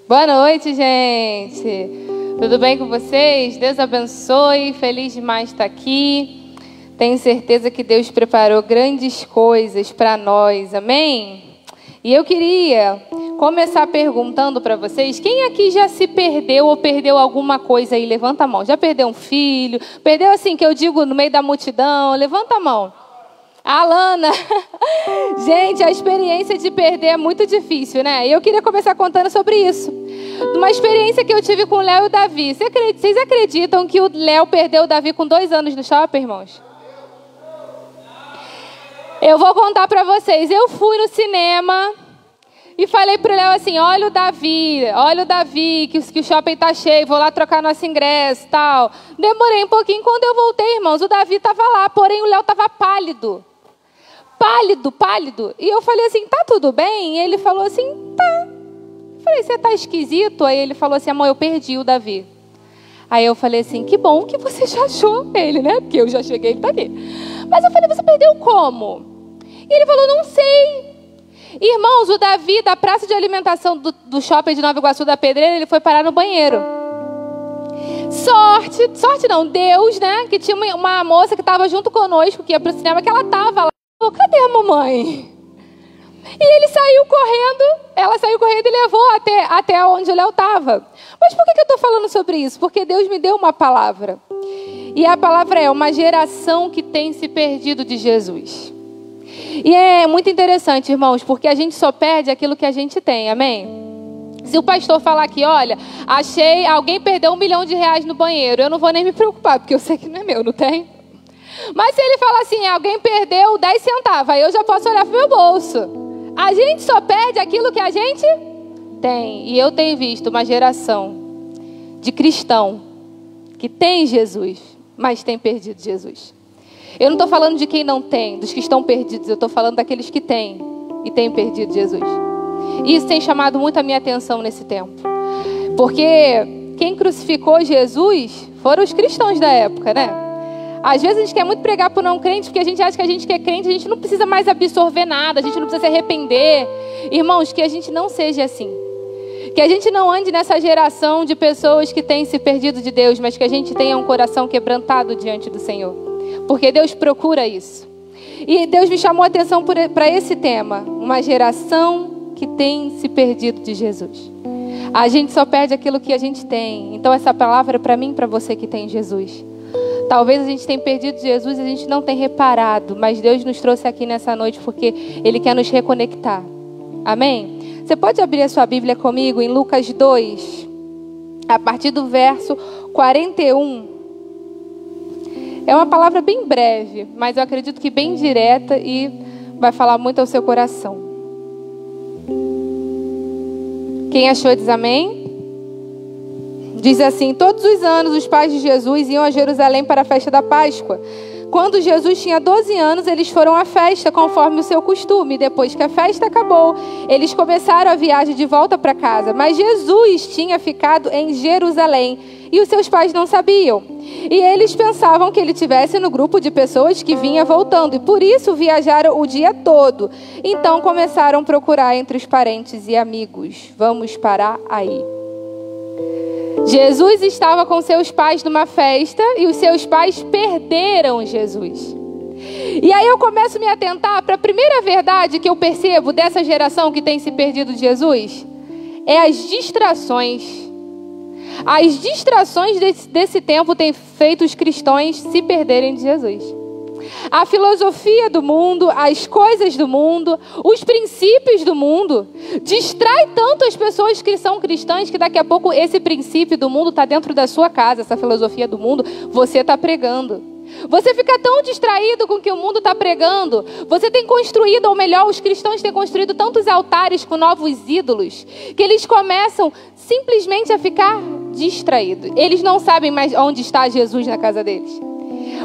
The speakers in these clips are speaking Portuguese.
Boa noite, gente. Tudo bem com vocês? Deus abençoe. Feliz demais estar aqui. Tenho certeza que Deus preparou grandes coisas para nós. Amém? E eu queria começar perguntando para vocês, quem aqui já se perdeu ou perdeu alguma coisa aí? Levanta a mão. Já perdeu um filho? Perdeu assim, que eu digo, no meio da multidão? Levanta a mão. A Alana. Gente, a experiência de perder é muito difícil, né? E eu queria começar contando sobre isso. Uma experiência que eu tive com o Léo e o Davi. Vocês acreditam que o Léo perdeu o Davi com 2 anos no shopping, irmãos? Eu vou contar pra vocês. Eu fui no cinema e falei pro Léo assim, olha o Davi, que o shopping tá cheio, vou lá trocar nosso ingresso e tal. Demorei um pouquinho, quando eu voltei, irmãos, o Davi tava lá, porém o Léo tava pálido. Pálido. E eu falei assim, tá tudo bem? E ele falou assim, tá. Eu falei, você tá esquisito? Aí ele falou assim, amor, eu perdi o Davi. Aí eu falei assim, que bom que você já achou ele, né? Porque eu já cheguei, ele tá aqui. Mas eu falei, você perdeu como? E ele falou, não sei. Irmãos, o Davi, da praça de alimentação do shopping de Nova Iguaçu da Pedreira, ele foi parar no banheiro. Sorte não, Deus, né? Que tinha uma moça que estava junto conosco, que ia pro cinema, que ela tava lá. Cadê a mamãe? E ele saiu correndo, ela saiu correndo e levou até onde o Léo estava. Mas por que eu estou falando sobre isso? Porque Deus me deu uma palavra. E a palavra é uma geração que tem se perdido de Jesus. E é muito interessante, irmãos, porque a gente só perde aquilo que a gente tem, amém? Se o pastor falar aqui, olha, alguém perdeu R$1 milhão no banheiro, eu não vou nem me preocupar, porque eu sei que não é meu, não tem? Mas se ele falar assim, alguém perdeu 10 centavos, aí eu já posso olhar para o meu bolso. A gente só perde aquilo que a gente tem. E eu tenho visto uma geração de cristão que tem Jesus, mas tem perdido Jesus. Eu não estou falando de quem não tem, dos que estão perdidos. Eu estou falando daqueles que têm e têm perdido Jesus. E isso tem chamado muito a minha atenção nesse tempo. Porque quem crucificou Jesus foram os cristãos da época, né? Às vezes a gente quer muito pregar para o não crente, porque a gente acha que a gente que é crente, a gente não precisa mais absorver nada, a gente não precisa se arrepender. Irmãos, que a gente não seja assim. Que a gente não ande nessa geração de pessoas que têm se perdido de Deus, mas que a gente tenha um coração quebrantado diante do Senhor. Porque Deus procura isso. E Deus me chamou a atenção para esse tema. Uma geração que tem se perdido de Jesus. A gente só perde aquilo que a gente tem. Então essa palavra é para mim e para você que tem Jesus. Talvez a gente tenha perdido Jesus e a gente não tenha reparado. Mas Deus nos trouxe aqui nessa noite porque Ele quer nos reconectar. Amém? Você pode abrir a sua Bíblia comigo em Lucas 2. A partir do verso 41. É uma palavra bem breve, mas eu acredito que bem direta e vai falar muito ao seu coração. Quem achou diz amém? Diz assim, todos os anos os pais de Jesus iam a Jerusalém para a festa da Páscoa. Quando Jesus tinha 12 anos, eles foram à festa conforme o seu costume. Depois que a festa acabou, eles começaram a viagem de volta para casa. Mas Jesus tinha ficado em Jerusalém e os seus pais não sabiam. E eles pensavam que ele estivesse no grupo de pessoas que vinha voltando. E por isso viajaram o dia todo. Então começaram a procurar entre os parentes e amigos. Vamos parar aí. Jesus estava com seus pais numa festa e os seus pais perderam Jesus. E aí eu começo a me atentar para a primeira verdade que eu percebo dessa geração que tem se perdido de Jesus. É as distrações. As distrações desse tempo têm feito os cristãos se perderem de Jesus. A filosofia do mundo, as coisas do mundo, os princípios do mundo, distrai tanto as pessoas que são cristãs que daqui a pouco esse princípio do mundo está dentro da sua casa, essa filosofia do mundo, você está pregando. Você fica tão distraído com o que o mundo está pregando. Você tem construído, ou melhor, os cristãos têm construído tantos altares com novos ídolos, que eles começam simplesmente a ficar distraídos. Eles não sabem mais onde está Jesus na casa deles.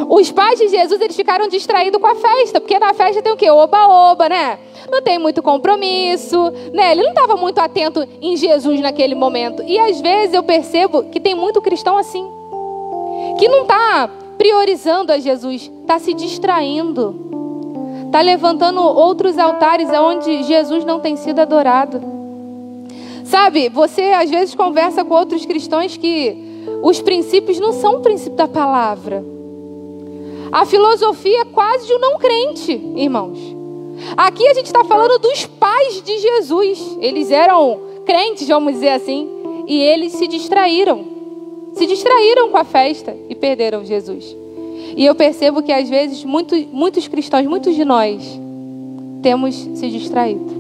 Os pais de Jesus, eles ficaram distraídos com a festa, porque na festa tem o quê? Oba-oba, né? Não tem muito compromisso, né? Ele não estava muito atento em Jesus naquele momento. E às vezes eu percebo que tem muito cristão assim, que não está priorizando a Jesus, está se distraindo, está levantando outros altares onde Jesus não tem sido adorado. Sabe, você às vezes conversa com outros cristãos que os princípios não são o princípio da palavra. A filosofia é quase de um não crente, irmãos. Aqui a gente está falando dos pais de Jesus. Eles eram crentes, vamos dizer assim, e eles se distraíram com a festa e perderam Jesus. E eu percebo que às vezes muitos cristãos, muitos de nós, temos se distraído.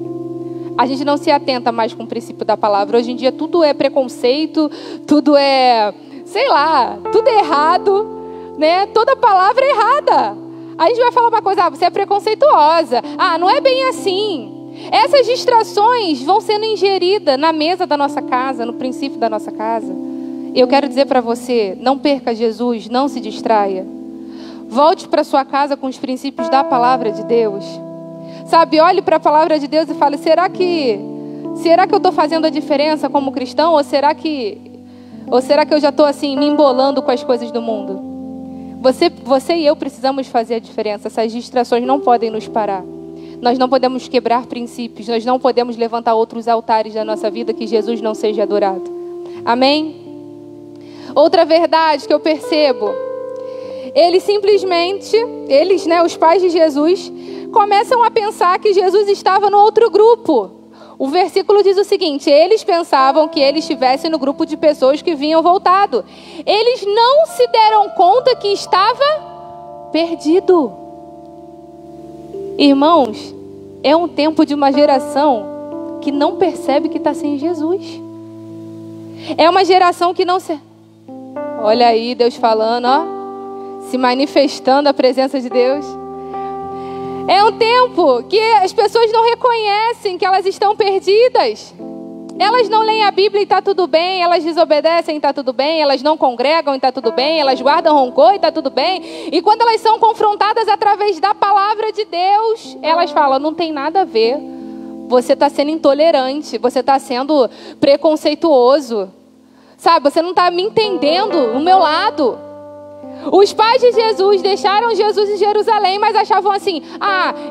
A gente não se atenta mais com o princípio da palavra. Hoje em dia tudo é preconceito, tudo é, sei lá, tudo é errado, né? Toda palavra é errada. A gente vai falar uma coisa, você é preconceituosa. Não é bem assim. Essas distrações vão sendo ingeridas na mesa da nossa casa, no princípio da nossa casa. Eu quero dizer para você, não perca Jesus, não se distraia. Volte para sua casa com os princípios da palavra de Deus. Sabe, olhe para a palavra de Deus e fale, será que eu estou fazendo a diferença como cristão? Ou será que eu já estou assim, me embolando com as coisas do mundo? Você e eu precisamos fazer a diferença. Essas distrações não podem nos parar. Nós não podemos quebrar princípios. Nós não podemos levantar outros altares da nossa vida que Jesus não seja adorado. Amém? Outra verdade que eu percebo. Eles, os pais de Jesus, começam a pensar que Jesus estava no outro grupo. O versículo diz o seguinte: eles pensavam que ele estivesse no grupo de pessoas que vinham voltado. Eles não se deram conta que estava perdido. Irmãos, é um tempo de uma geração que não percebe que está sem Jesus. É uma geração que não se... Olha aí Deus falando, se manifestando a presença de Deus. É um tempo que as pessoas não reconhecem que elas estão perdidas. Elas não leem a Bíblia e está tudo bem. Elas desobedecem e está tudo bem. Elas não congregam e está tudo bem. Elas guardam rancor e está tudo bem. E quando elas são confrontadas através da palavra de Deus, elas falam, não tem nada a ver. Você está sendo intolerante. Você está sendo preconceituoso. Sabe, você não está me entendendo o meu lado. Os pais de Jesus deixaram Jesus em Jerusalém, mas achavam assim,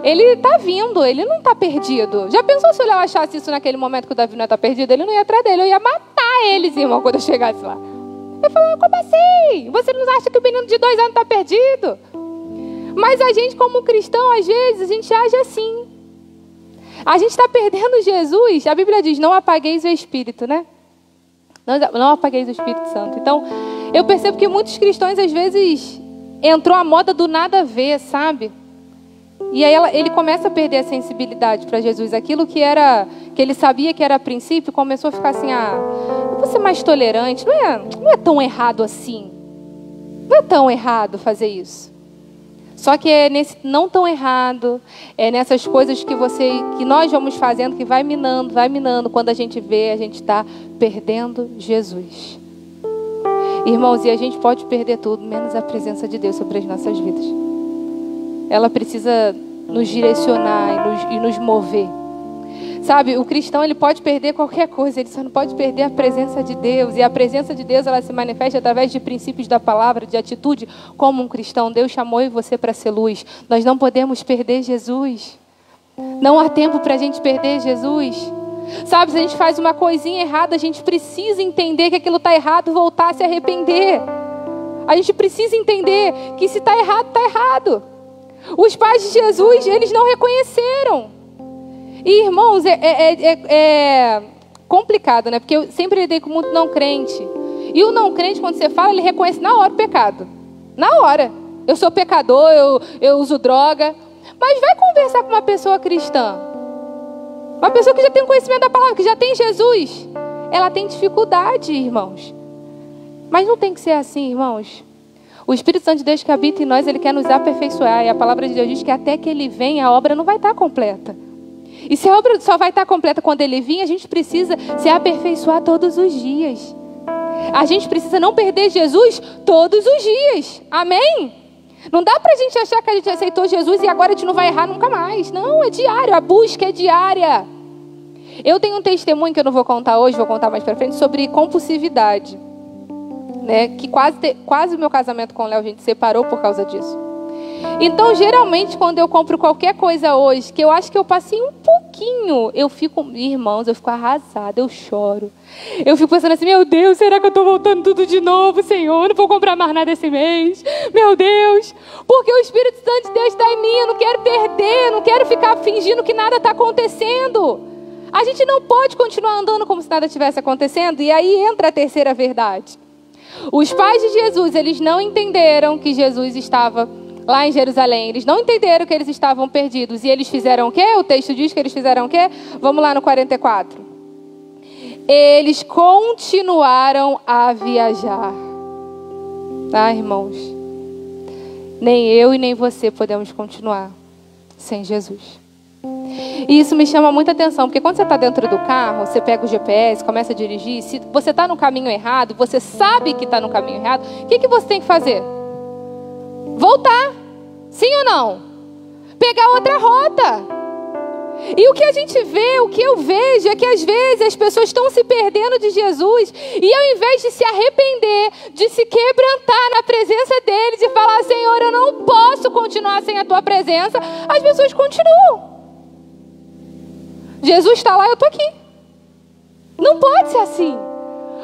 ele está vindo, ele não está perdido. Já pensou se eu achasse isso naquele momento que o Davi não está perdido? Ele não ia atrás dele, eu ia matar eles, irmão, quando eu chegasse lá. Eu falava, como assim? Você não acha que o menino de 2 anos está perdido? Mas a gente, como cristão, às vezes, a gente age assim. A gente está perdendo Jesus. A Bíblia diz, não apagueis o Espírito, né? Não apagueis o Espírito Santo. Então, eu percebo que muitos cristãos, às vezes, entrou a moda do nada a ver, sabe? E aí ele começa a perder a sensibilidade para Jesus. Aquilo que ele sabia que era a princípio, começou a ficar assim, eu vou ser mais tolerante. Não é tão errado assim. Não é tão errado fazer isso. Só que é nesse não tão errado, é nessas coisas que nós vamos fazendo, que vai minando. Quando a gente vê, a gente está perdendo Jesus. Irmãos, e a gente pode perder tudo, menos a presença de Deus sobre as nossas vidas. Ela precisa nos direcionar e nos mover. Sabe, o cristão, ele pode perder qualquer coisa, ele só não pode perder a presença de Deus. E a presença de Deus, ela se manifesta através de princípios da palavra, de atitude. Como um cristão, Deus chamou você para ser luz. Nós não podemos perder Jesus. Não há tempo para a gente perder Jesus. Sabe, se a gente faz uma coisinha errada, a gente precisa entender que aquilo está errado, voltar a se arrepender. A gente precisa entender que se está errado, está errado. Os pais de Jesus, eles não reconheceram. E, irmãos, é complicado, né? Porque eu sempre lidei com muito não crente. E o não crente, quando você fala, ele reconhece na hora o pecado. Na hora. Eu sou pecador, eu uso droga. Mas vai conversar com uma pessoa cristã. Uma pessoa que já tem conhecimento da palavra, que já tem Jesus. Ela tem dificuldade, irmãos. Mas não tem que ser assim, irmãos. O Espírito Santo de Deus que habita em nós, ele quer nos aperfeiçoar. E a palavra de Deus diz que até que ele venha, a obra não vai estar completa. E se a obra só vai estar completa quando ele vir, a gente precisa se aperfeiçoar todos os dias. A gente precisa não perder Jesus todos os dias. Amém? Não dá pra gente achar que a gente aceitou Jesus e agora a gente não vai errar nunca mais. Não, é diário, a busca é diária. Eu tenho um testemunho que eu não vou contar hoje, vou contar mais pra frente, sobre compulsividade. Né? Que quase o meu casamento com o Léo, a gente separou por causa disso. Então, geralmente, quando eu compro qualquer coisa hoje, que eu acho que eu passei um pouquinho pouquinho, irmãos, eu fico arrasada, eu choro. Eu fico pensando assim, meu Deus, será que eu estou voltando tudo de novo, Senhor? Eu não vou comprar mais nada esse mês. Meu Deus, porque o Espírito Santo de Deus está em mim, eu não quero perder, eu não quero ficar fingindo que nada está acontecendo. A gente não pode continuar andando como se nada estivesse acontecendo. E aí entra a terceira verdade. Os pais de Jesus, eles não entenderam que Jesus estava lá em Jerusalém. Eles não entenderam que eles estavam perdidos. E eles fizeram o quê? O texto diz que eles fizeram o quê? Vamos lá no 44. Eles continuaram a viajar. Tá, irmãos? Nem eu e nem você podemos continuar sem Jesus. E isso me chama muita atenção, porque quando você está dentro do carro, você pega o GPS, começa a dirigir, se você está no caminho errado, você sabe que está no caminho errado, o que você tem que fazer? Voltar. Sim ou não? Pegar outra rota. E o que a gente vê, o que eu vejo, é que às vezes as pessoas estão se perdendo de Jesus, e ao invés de se arrepender, de se quebrantar na presença dele, de falar, Senhor, eu não posso continuar sem a tua presença, as pessoas continuam. Jesus está lá, eu estou aqui. Não pode ser assim.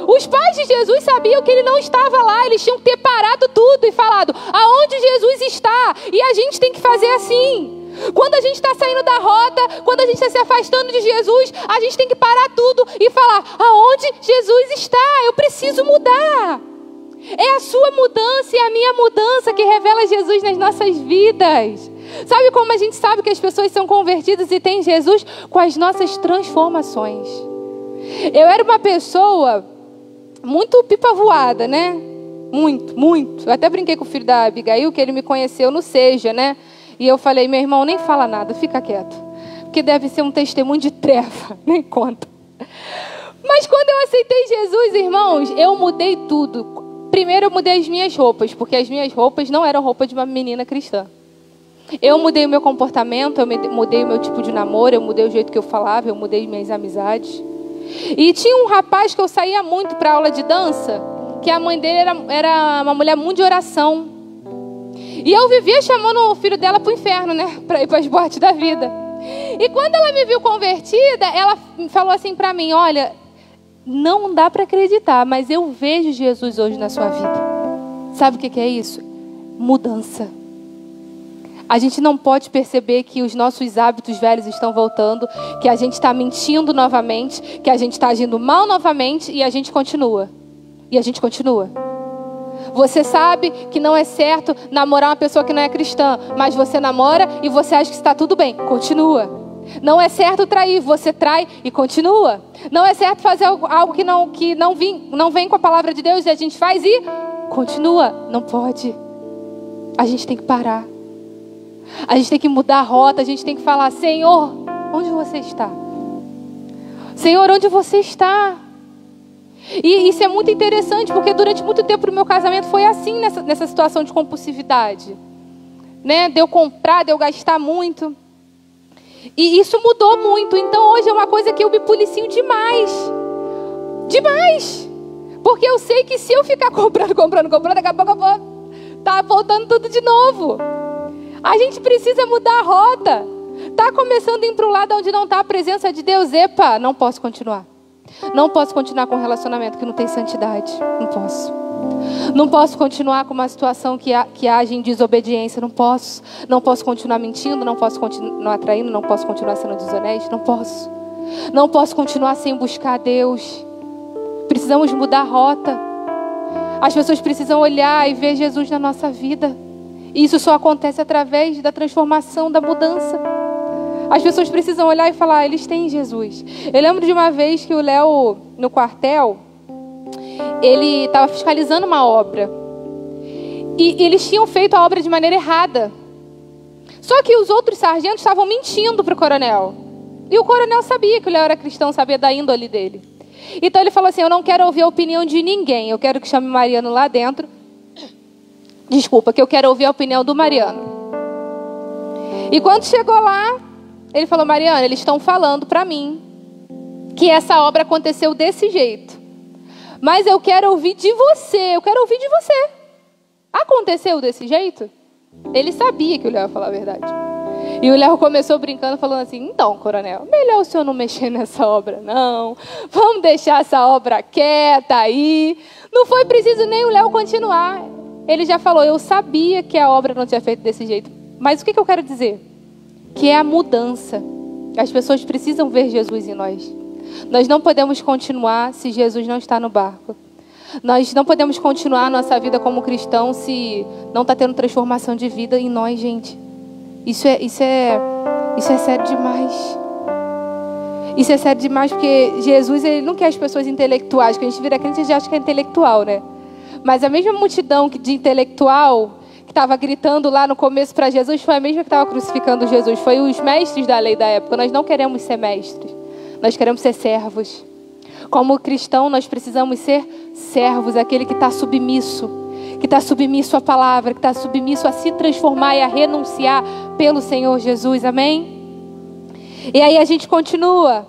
Os pais de Jesus sabiam que ele não estava lá. Eles tinham que ter parado tudo e falado, aonde Jesus está? E a gente tem que fazer assim. Quando a gente está saindo da rota, quando a gente está se afastando de Jesus, a gente tem que parar tudo e falar, aonde Jesus está? Eu preciso mudar. É a sua mudança e a minha mudança que revela Jesus nas nossas vidas. Sabe como a gente sabe que as pessoas são convertidas e têm Jesus? Com as nossas transformações. Eu era uma pessoa muito pipa voada, né? Muito, muito. Eu até brinquei com o filho da Abigail, que ele me conheceu no Seja, né? E eu falei, meu irmão, nem fala nada, fica quieto. Porque deve ser um testemunho de treva, nem conta. Mas quando eu aceitei Jesus, irmãos, eu mudei tudo. Primeiro eu mudei as minhas roupas, porque as minhas roupas não eram roupas de uma menina cristã. Eu mudei o meu comportamento, eu mudei o meu tipo de namoro, eu mudei o jeito que eu falava, eu mudei minhas amizades. E tinha um rapaz que eu saía muito para aula de dança, que a mãe dele era uma mulher muito de oração. E eu vivia chamando o filho dela para o inferno, né? Para ir para as boates da vida. E quando ela me viu convertida, ela falou assim para mim, olha, não dá para acreditar, mas eu vejo Jesus hoje na sua vida. Sabe o que é isso? Mudança. A gente não pode perceber que os nossos hábitos velhos estão voltando, que a gente está mentindo novamente, que a gente está agindo mal novamente e a gente continua. E a gente continua. Você sabe que não é certo namorar uma pessoa que não é cristã, mas você namora e você acha que está tudo bem. Continua. Não é certo trair, você trai e continua. Não é certo fazer algo que não vem com a palavra de Deus e a gente faz e continua. Não pode. A gente tem que parar. A gente tem que mudar a rota, a gente tem que falar, Senhor, onde você está? Senhor, onde você está? E isso é muito interessante, porque durante muito tempo no meu casamento foi assim, nessa situação de compulsividade. Né? De eu comprar, de eu gastar muito. E isso mudou muito. Então hoje é uma coisa que eu me policio demais. Demais. Porque eu sei que se eu ficar comprando, daqui a pouco eu vou estar voltando tudo de novo. A gente precisa mudar a rota. Está começando a ir para um lado onde não está a presença de Deus. Epa, não posso continuar. Não posso continuar com um relacionamento que não tem santidade. Não posso. Não posso continuar com uma situação que age em desobediência. Não posso. Não posso continuar mentindo. Não posso continuar traindo. Não posso continuar sendo desonesto. Não posso. Não posso continuar sem buscar Deus. Precisamos mudar a rota. As pessoas precisam olhar e ver Jesus na nossa vida. E isso só acontece através da transformação, da mudança. As pessoas precisam olhar e falar, eles têm Jesus. Eu lembro de uma vez que o Léo, no quartel, ele estava fiscalizando uma obra. E eles tinham feito a obra de maneira errada. Só que os outros sargentos estavam mentindo para o coronel. E o coronel sabia que o Léo era cristão, sabia da índole dele. Então ele falou assim, eu não quero ouvir a opinião de ninguém. Eu quero que chame o Mariano lá dentro. Desculpa, que eu quero ouvir a opinião do Mariano. E quando chegou lá, ele falou, Mariano, eles estão falando para mim que essa obra aconteceu desse jeito. Mas eu quero ouvir de você, eu quero ouvir de você. Aconteceu desse jeito? Ele sabia que o Léo ia falar a verdade. E o Léo começou brincando, falando assim, então, coronel, melhor o senhor não mexer nessa obra, não. Vamos deixar essa obra quieta aí. Não foi preciso nem o Léo continuar. Ele já falou, eu sabia que a obra não tinha feito desse jeito. Mas o que eu quero dizer? Que é a mudança. As pessoas precisam ver Jesus em nós. Nós não podemos continuar se Jesus não está no barco. Nós não podemos continuar a nossa vida como cristão se não está tendo transformação de vida em nós, gente. Isso é sério demais. Isso é sério demais porque Jesus, ele não quer as pessoas intelectuais, que a gente vira crente e já acha que é intelectual, né? Mas a mesma multidão de intelectual que estava gritando lá no começo para Jesus foi a mesma que estava crucificando Jesus. Foi os mestres da lei da época. Nós não queremos ser mestres. Nós queremos ser servos. Como cristão, nós precisamos ser servos, aquele que está submisso à palavra, que está submisso a se transformar e a renunciar pelo Senhor Jesus, amém? E aí a gente continua.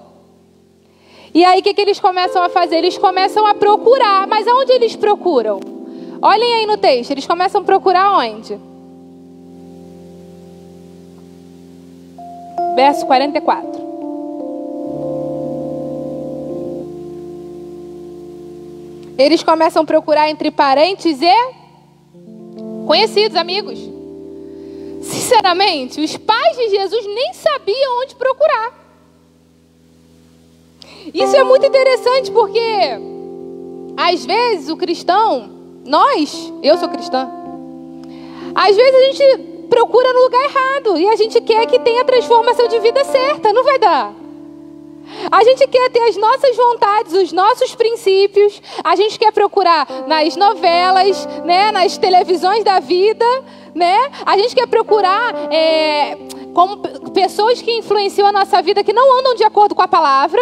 E aí o que eles começam a fazer? Eles começam a procurar, mas aonde eles procuram? Olhem aí no texto, eles começam a procurar onde? Verso 44. Eles começam a procurar entre parentes e conhecidos, amigos. Sinceramente, os pais de Jesus nem sabiam onde procurar. Isso é muito interessante porque, às vezes, o cristão, eu sou cristã, às vezes a gente procura no lugar errado e a gente quer que tenha a transformação de vida certa, não vai dar. A gente quer ter as nossas vontades, os nossos princípios. A gente quer procurar nas novelas, né, nas televisões da vida, né? A gente quer procurar como pessoas que influenciam a nossa vida, que não andam de acordo com a palavra.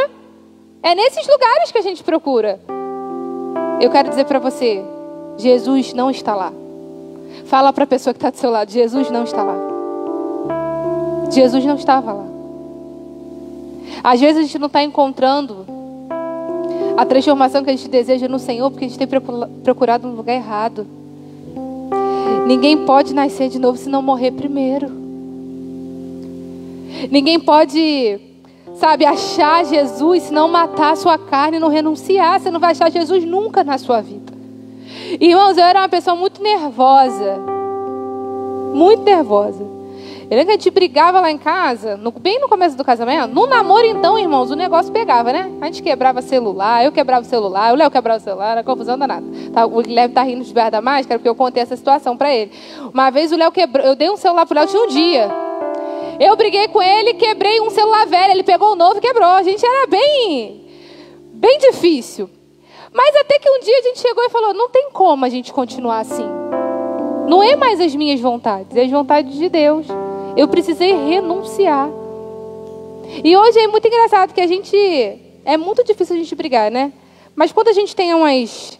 É nesses lugares que a gente procura. Eu quero dizer para você, Jesus não está lá. Fala para a pessoa que está do seu lado, Jesus não está lá. Jesus não estava lá. Às vezes a gente não está encontrando a transformação que a gente deseja no Senhor porque a gente tem procurado no lugar errado. Ninguém pode nascer de novo se não morrer primeiro. Ninguém pode, achar Jesus se não matar a sua carne e não renunciar. Você não vai achar Jesus nunca na sua vida. Irmãos, eu era uma pessoa muito nervosa. Muito nervosa. Eu lembro que a gente brigava lá em casa, bem no começo do casamento. No namoro, então, irmãos, o negócio pegava, né? A gente quebrava celular, eu quebrava o celular, o Léo quebrava o celular, era confusão danada. O Guilherme tá rindo de berra da máscara porque eu contei essa situação pra ele. Uma vez o Léo quebrou, eu dei um celular pro Léo, tinha um dia. Eu briguei com ele, quebrei um celular velho, ele pegou o novo e quebrou. A gente era bem difícil. Mas até que um dia a gente chegou e falou, não tem como a gente continuar assim. Não é mais as minhas vontades, é as vontades de Deus. Eu precisei renunciar. E hoje é muito engraçado que é muito difícil a gente brigar, né? Mas quando a gente tem uns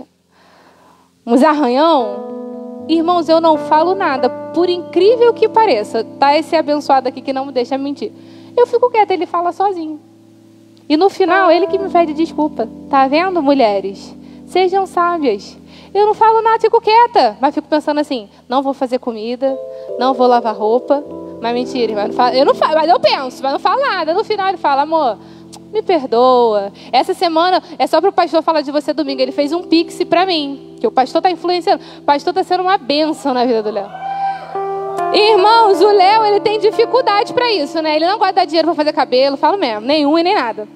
arranhão, irmãos, eu não falo nada. Por incrível que pareça, tá esse abençoado aqui que não me deixa mentir. Eu fico quieta, ele fala sozinho. E no final, ele que me pede desculpa. Tá vendo, mulheres? Sejam sábias. Eu não falo nada, fico quieta. Mas fico pensando assim, não vou fazer comida, não vou lavar roupa. Mas mentira, eu não falo, mas eu penso, mas não falo nada. No final ele fala, amor, me perdoa. Essa semana é só para o pastor falar de você domingo. Ele fez um pix para mim, que o pastor está influenciando. O pastor está sendo uma bênção na vida do Léo. Irmãos, o Léo, ele tem dificuldade para isso, né? Ele não gosta de dar dinheiro para fazer cabelo, falo mesmo, nem unha, nem nada.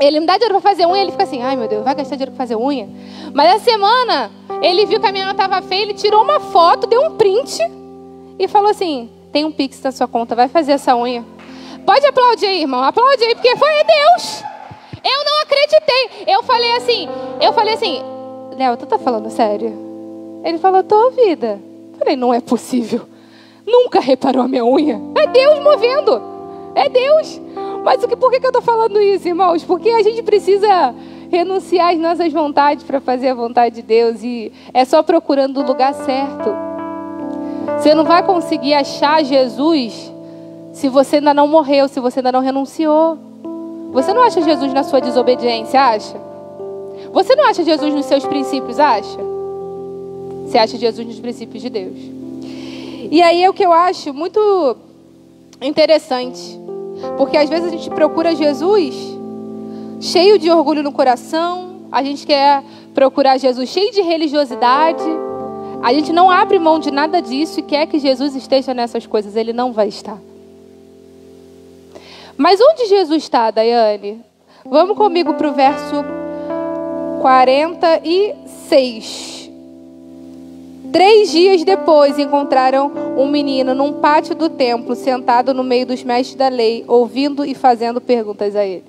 Ele me dá dinheiro para fazer unha, ele fica assim, ai meu Deus, vai gastar dinheiro para fazer unha? Mas essa semana, ele viu que a minha unha estava feia, ele tirou uma foto, deu um print e falou assim, tem um pix na sua conta, vai fazer essa unha. Pode aplaudir aí, irmão, aplaude aí, porque foi Deus. Eu não acreditei. Eu falei assim, Léo, tu tá falando sério? Ele falou, tô, vida. Eu falei, não é possível. Nunca reparou a minha unha? É Deus movendo. É Deus. Mas por que eu tô falando isso, irmãos? Porque a gente precisa renunciar às nossas vontades para fazer a vontade de Deus. E é só procurando o lugar certo. Você não vai conseguir achar Jesus se você ainda não morreu, se você ainda não renunciou. Você não acha Jesus na sua desobediência, acha? Você não acha Jesus nos seus princípios, acha? Você acha Jesus nos princípios de Deus. E aí é o que eu acho muito interessante, porque às vezes a gente procura Jesus cheio de orgulho no coração, a gente quer procurar Jesus cheio de religiosidade, a gente não abre mão de nada disso e quer que Jesus esteja nessas coisas. Ele não vai estar. Mas onde Jesus está, Daiane? Vamos comigo para o verso 46. 3 dias depois encontraram um menino num pátio do templo, sentado no meio dos mestres da lei, ouvindo e fazendo perguntas a ele.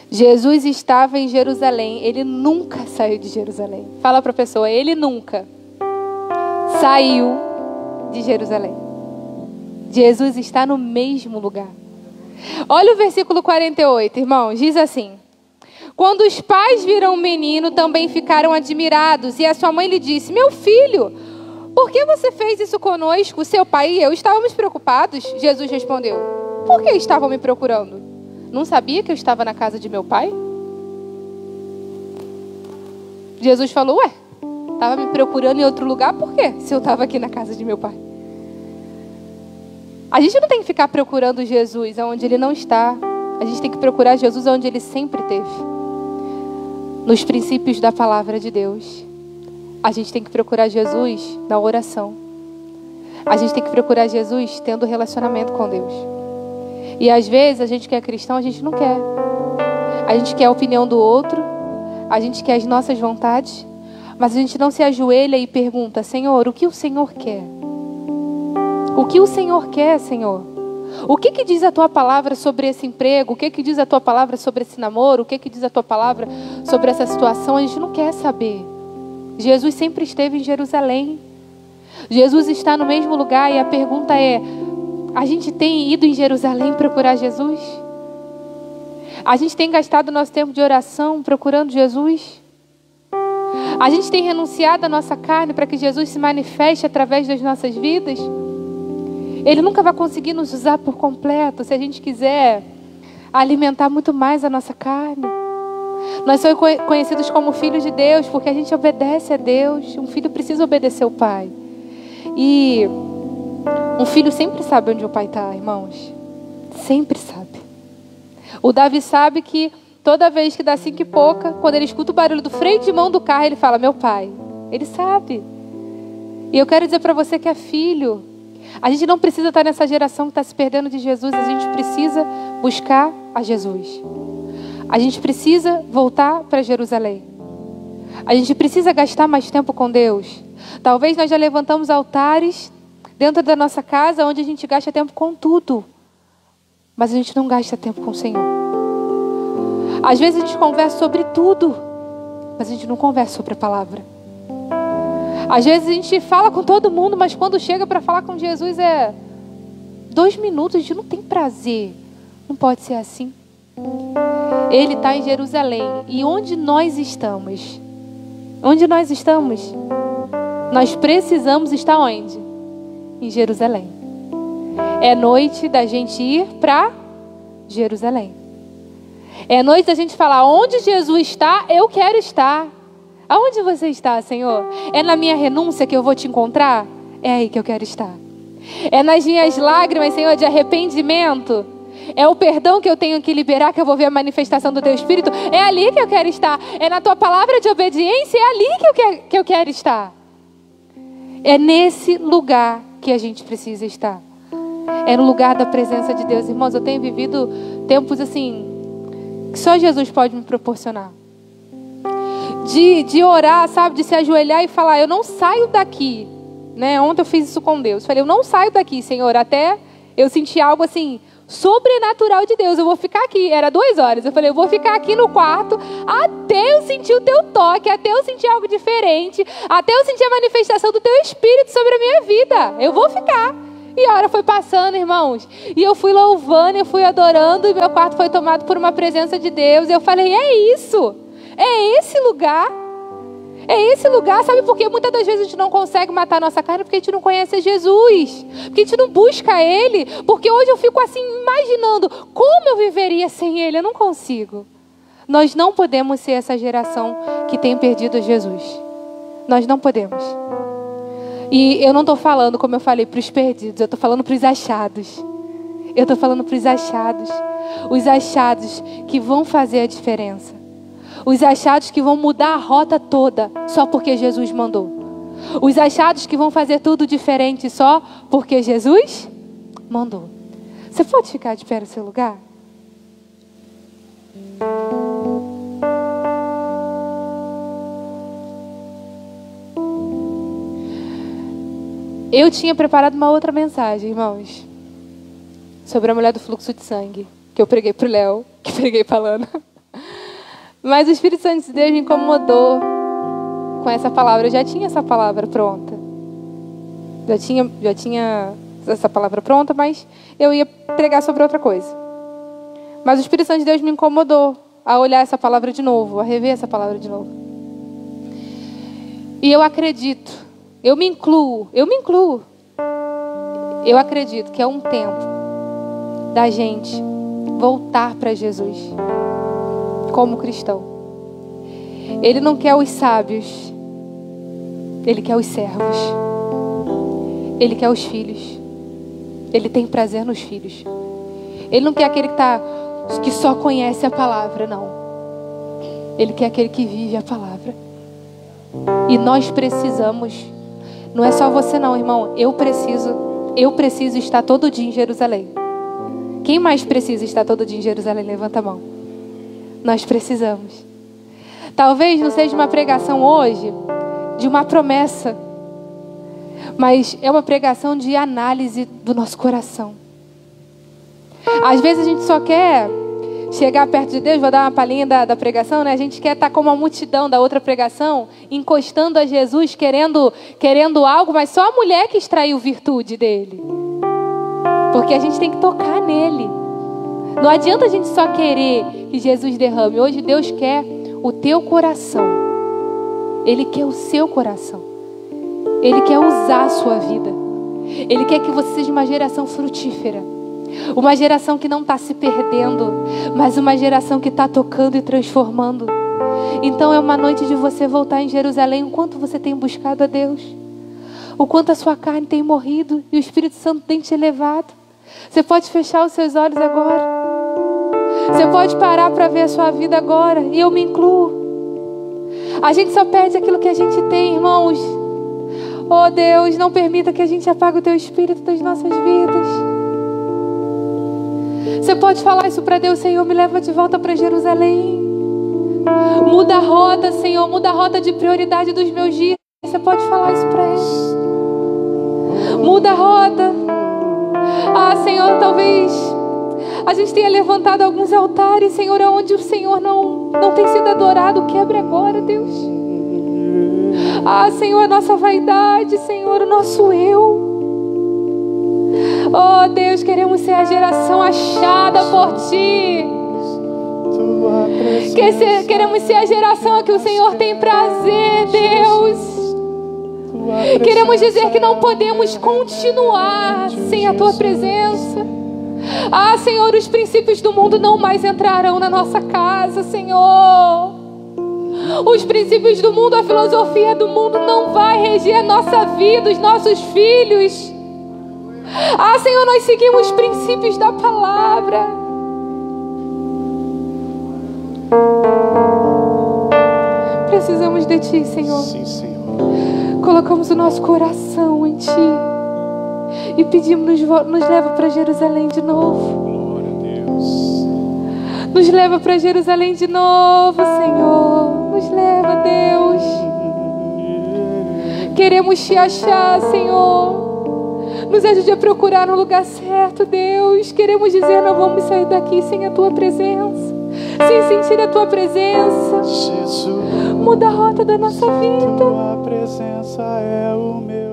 Jesus estava em Jerusalém, ele nunca saiu de Jerusalém. Fala para a pessoa, ele nunca saiu de Jerusalém. Jesus está no mesmo lugar. Olha o versículo 48, irmãos, diz assim: quando os pais viram o menino, também ficaram admirados, e a sua mãe lhe disse: meu filho, por que você fez isso conosco? Seu pai e eu estávamos preocupados. Jesus respondeu: por que estavam me procurando? Não sabia que eu estava na casa de meu pai? Jesus falou: ué, estava me procurando em outro lugar, por quê? Se eu estava aqui na casa de meu pai. A gente não tem que ficar procurando Jesus onde ele não está. A gente tem que procurar Jesus onde ele sempre esteve. Nos princípios da palavra de Deus. A gente tem que procurar Jesus na oração. A gente tem que procurar Jesus tendo relacionamento com Deus. E às vezes a gente que é cristão, a gente não quer. A gente quer a opinião do outro. A gente quer as nossas vontades. Mas a gente não se ajoelha e pergunta: Senhor, o que o Senhor quer? O que o Senhor quer, Senhor? O que diz a tua palavra sobre esse emprego? O que diz a tua palavra sobre esse namoro? O que diz a tua palavra sobre essa situação? A gente não quer saber. Jesus sempre esteve em Jerusalém. Jesus está no mesmo lugar e a pergunta é: a gente tem ido em Jerusalém procurar Jesus? A gente tem gastado nosso tempo de oração procurando Jesus? A gente tem renunciado à nossa carne para que Jesus se manifeste através das nossas vidas? Ele nunca vai conseguir nos usar por completo se a gente quiser alimentar muito mais a nossa carne. Nós somos conhecidos como filhos de Deus porque a gente obedece a Deus. Um filho precisa obedecer o pai. E um filho sempre sabe onde o pai está, irmãos. Sempre sabe. O Davi sabe que toda vez que dá 5 e pouca, quando ele escuta o barulho do freio de mão do carro, ele fala: meu pai. Ele sabe. E eu quero dizer para você que é filho. A gente não precisa estar nessa geração que está se perdendo de Jesus. A gente precisa buscar a Jesus. A gente precisa voltar para Jerusalém. A gente precisa gastar mais tempo com Deus. Talvez nós já levantamos altares dentro da nossa casa onde a gente gasta tempo com tudo. Mas a gente não gasta tempo com o Senhor. Às vezes a gente conversa sobre tudo, mas a gente não conversa sobre a palavra. Às vezes a gente fala com todo mundo, mas quando chega para falar com Jesus é 2 minutos, a gente não tem prazer. Não pode ser assim. Ele está em Jerusalém. E onde nós estamos? Onde nós estamos? Nós precisamos estar onde? Em Jerusalém. É noite da gente ir para Jerusalém. É noite da gente falar: onde Jesus está, eu quero estar. Aonde você está, Senhor? É na minha renúncia que eu vou te encontrar? É aí que eu quero estar. É nas minhas lágrimas, Senhor, de arrependimento? É o perdão que eu tenho que liberar, que eu vou ver a manifestação do Teu Espírito? É ali que eu quero estar. É na Tua palavra de obediência? É ali que eu quero estar. É nesse lugar que a gente precisa estar. É no lugar da presença de Deus. Irmãos, eu tenho vivido tempos assim que só Jesus pode me proporcionar. De orar, sabe? De se ajoelhar e falar: eu não saio daqui. Né? Ontem eu fiz isso com Deus. Falei: eu não saio daqui, Senhor, até eu sentir algo assim sobrenatural de Deus. Eu vou ficar aqui. Era 2 horas. Eu falei: eu vou ficar aqui no quarto até eu sentir o Teu toque, até eu sentir algo diferente, até eu sentir a manifestação do Teu Espírito sobre a minha vida. Eu vou ficar. E a hora foi passando, irmãos. E eu fui louvando, eu fui adorando, e meu quarto foi tomado por uma presença de Deus. E eu falei: é isso. É esse lugar. É esse lugar. Sabe por quê? Muitas das vezes a gente não consegue matar a nossa carne porque a gente não conhece Jesus. Porque a gente não busca Ele. Porque hoje eu fico assim imaginando como eu viveria sem Ele. Eu não consigo. Nós não podemos ser essa geração que tem perdido Jesus. Nós não podemos. E eu não estou falando, como eu falei, para os perdidos. Eu estou falando para os achados. Eu estou falando para os achados que vão fazer a diferença. Os achados que vão mudar a rota toda só porque Jesus mandou. Os achados que vão fazer tudo diferente só porque Jesus mandou. Você pode ficar de pé no seu lugar? Eu tinha preparado uma outra mensagem, irmãos, sobre a mulher do fluxo de sangue, que eu preguei para o Léo, que preguei para a Lana. Mas o Espírito Santo de Deus me incomodou com essa palavra. Eu já tinha essa palavra pronta. Já tinha essa palavra pronta, mas eu ia pregar sobre outra coisa. Mas o Espírito Santo de Deus me incomodou a olhar essa palavra de novo, a rever essa palavra de novo. E eu acredito, eu me incluo. Eu acredito que é um tempo da gente voltar para Jesus como cristão. Ele não quer os sábios, Ele quer os servos. Ele quer os filhos. Ele tem prazer nos filhos. Ele não quer aquele que só conhece a palavra, não. Ele quer aquele que vive a palavra. E nós precisamos. Não é só você não, irmão. Eu preciso estar todo dia em Jerusalém. Quem mais precisa estar todo dia em Jerusalém? Levanta a mão. Nós precisamos. Talvez não seja uma pregação hoje de uma promessa, mas é uma pregação de análise do nosso coração. Às vezes a gente só quer chegar perto de Deus. Vou dar uma palhinha da pregação, né? A gente quer estar como a multidão da outra pregação, encostando a Jesus, querendo algo, mas só a mulher que extraiu virtude dele. Porque a gente tem que tocar nele. Não adianta a gente só querer que Jesus derrame. Hoje Deus quer o teu coração. Ele quer o seu coração. Ele quer usar a sua vida. Ele quer que você seja uma geração frutífera. Uma geração que não está se perdendo, mas uma geração que está tocando e transformando. Então é uma noite de você voltar em Jerusalém. O quanto você tem buscado a Deus, o quanto a sua carne tem morrido e o Espírito Santo tem te elevado. Você pode fechar os seus olhos agora. Você pode parar para ver a sua vida agora. E eu me incluo. A gente só perde aquilo que a gente tem, irmãos. Oh Deus, não permita que a gente apague o teu Espírito das nossas vidas. Você pode falar isso para Deus: Senhor, me leva de volta para Jerusalém. Muda a rota, Senhor. Muda a rota de prioridade dos meus dias. Você pode falar isso para Ele. Muda a rota. Ah, Senhor, talvez a gente tenha levantado alguns altares, Senhor, onde o Senhor não tem sido adorado. Quebre agora, Deus. Ah, Senhor, a nossa vaidade, Senhor, o nosso eu. Oh, Deus, queremos ser a geração achada por Ti. Queremos ser a geração a que o Senhor tem prazer, Deus. Queremos dizer que não podemos continuar sem a Tua presença. Ah, Senhor, os princípios do mundo não mais entrarão na nossa casa, Senhor. Os princípios do mundo, a filosofia do mundo não vai reger a nossa vida, os nossos filhos. Ah, Senhor, nós seguimos os princípios da palavra. Precisamos de Ti, Senhor. Sim, Senhor. Colocamos o nosso coração em Ti e pedimos, nos leva para Jerusalém de novo. Glória a Deus. Nos leva para Jerusalém de novo, Senhor. Nos leva, Deus. Queremos Te achar, Senhor. Nos ajude a procurar no lugar certo, Deus. Queremos dizer: não vamos sair daqui sem a Tua presença, sem sentir a Tua presença. Jesus, Muda a rota da nossa vida. Tua presença é o meu